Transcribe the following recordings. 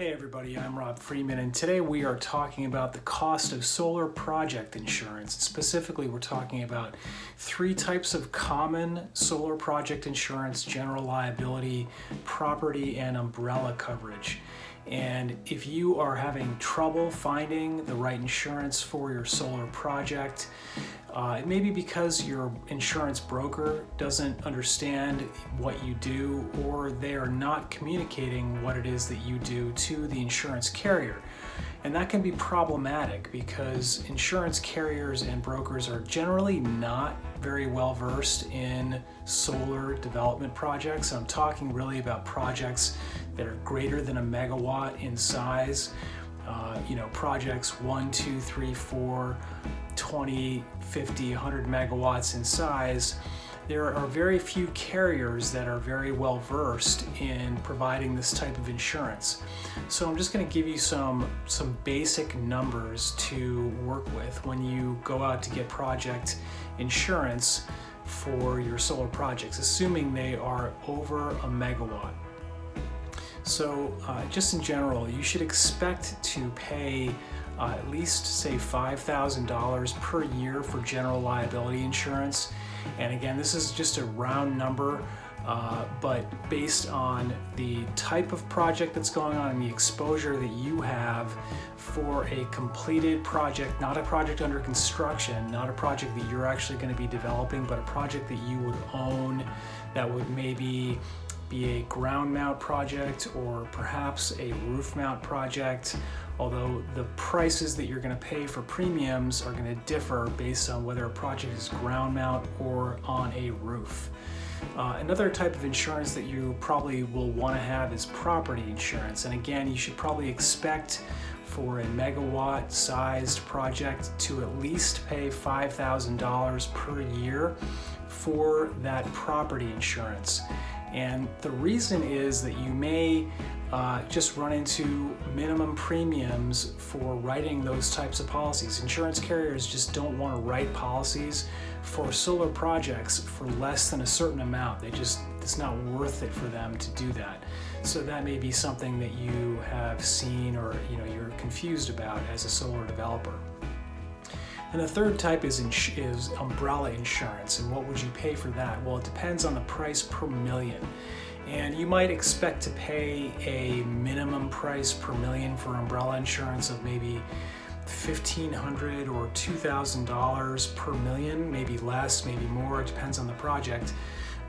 Hey everybody, I'm Rob Freeman, and today we are talking about the cost of solar project insurance. Specifically, we're talking about three types of common solar project insurance: general liability, property, and umbrella coverage. And if you are having trouble finding the right insurance for your solar project, it may be because your insurance broker doesn't understand what you do, or they are not communicating what it is that you do to the insurance carrier. And that can be problematic because insurance carriers and brokers are generally not very well versed in solar development projects. I'm talking really about projects that are greater than a megawatt in size. Projects 1, 2, 3, 4, 20, 50, 100 megawatts in size. There are very few carriers that are very well versed in providing this type of insurance. So I'm just going to give you some basic numbers to work with when you go out to get project insurance for your solar projects, assuming they are over a megawatt. So just in general, you should expect to pay at least, say, $5,000 per year for general liability insurance. And again, this is just a round number, but based on the type of project that's going on and the exposure that you have for a completed project, not a project under construction, not a project that you're actually going to be developing, but a project that you would own, that would maybe be a ground mount project or perhaps a roof mount project, although the prices that you're going to pay for premiums are going to differ based on whether a project is ground mount or on a roof. Another type of insurance that you probably will want to have is property insurance. And again, you should probably expect for a megawatt sized project to at least pay $5,000 per year for that property insurance. And the reason is that you may just run into minimum premiums for writing those types of policies. Insurance carriers just don't want to write policies for solar projects for less than a certain amount. It's not worth it for them to do that. So that may be something that you have seen or you're confused about as a solar developer. And the third type is umbrella insurance. And what would you pay for that? Well, it depends on the price per million. And you might expect to pay a minimum price per million for umbrella insurance of maybe $1,500 or $2,000 per million, maybe less, maybe more, it depends on the project.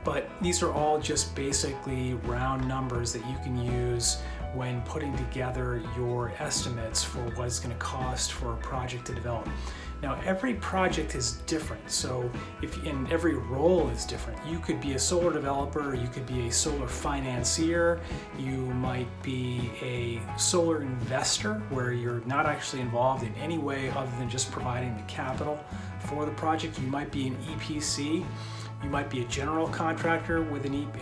But these are all just basically round numbers that you can use when putting together your estimates for what it's going to cost for a project to develop. Now, every project is different, so and every role is different. You could be a solar developer, you could be a solar financier, you might be a solar investor where you're not actually involved in any way other than just providing the capital for the project. You might be an EPC. You might be a general contractor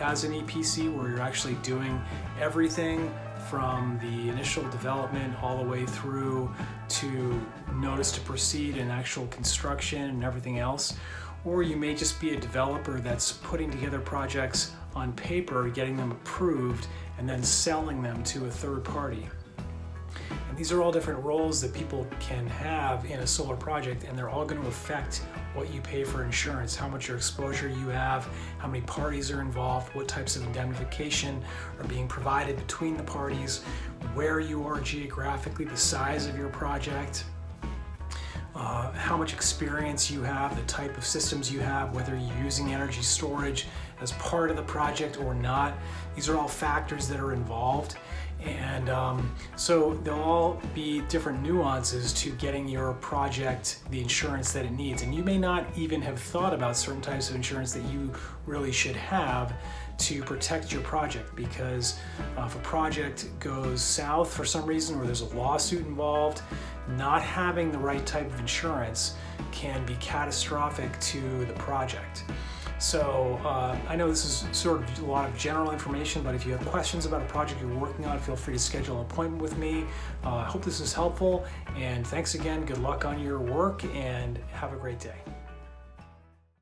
as an EPC, where you're actually doing everything from the initial development all the way through to notice to proceed and actual construction and everything else. Or you may just be a developer that's putting together projects on paper, getting them approved, and then selling them to a third party. And these are all different roles that people can have in a solar project, and they're all going to affect what you pay for insurance, how much exposure you have, how many parties are involved, what types of indemnification are being provided between the parties, where you are geographically, the size of your project, how much experience you have, the type of systems you have, whether you're using energy storage as part of the project or not. These are all factors that are involved. And so there'll all be different nuances to getting your project the insurance that it needs. And you may not even have thought about certain types of insurance that you really should have to protect your project, because if a project goes south for some reason or there's a lawsuit involved, not having the right type of insurance can be catastrophic to the project. So I know this is sort of a lot of general information, but if you have questions about a project you're working on, feel free to schedule an appointment with me. I hope this is helpful, and thanks again. Good luck on your work, and have a great day.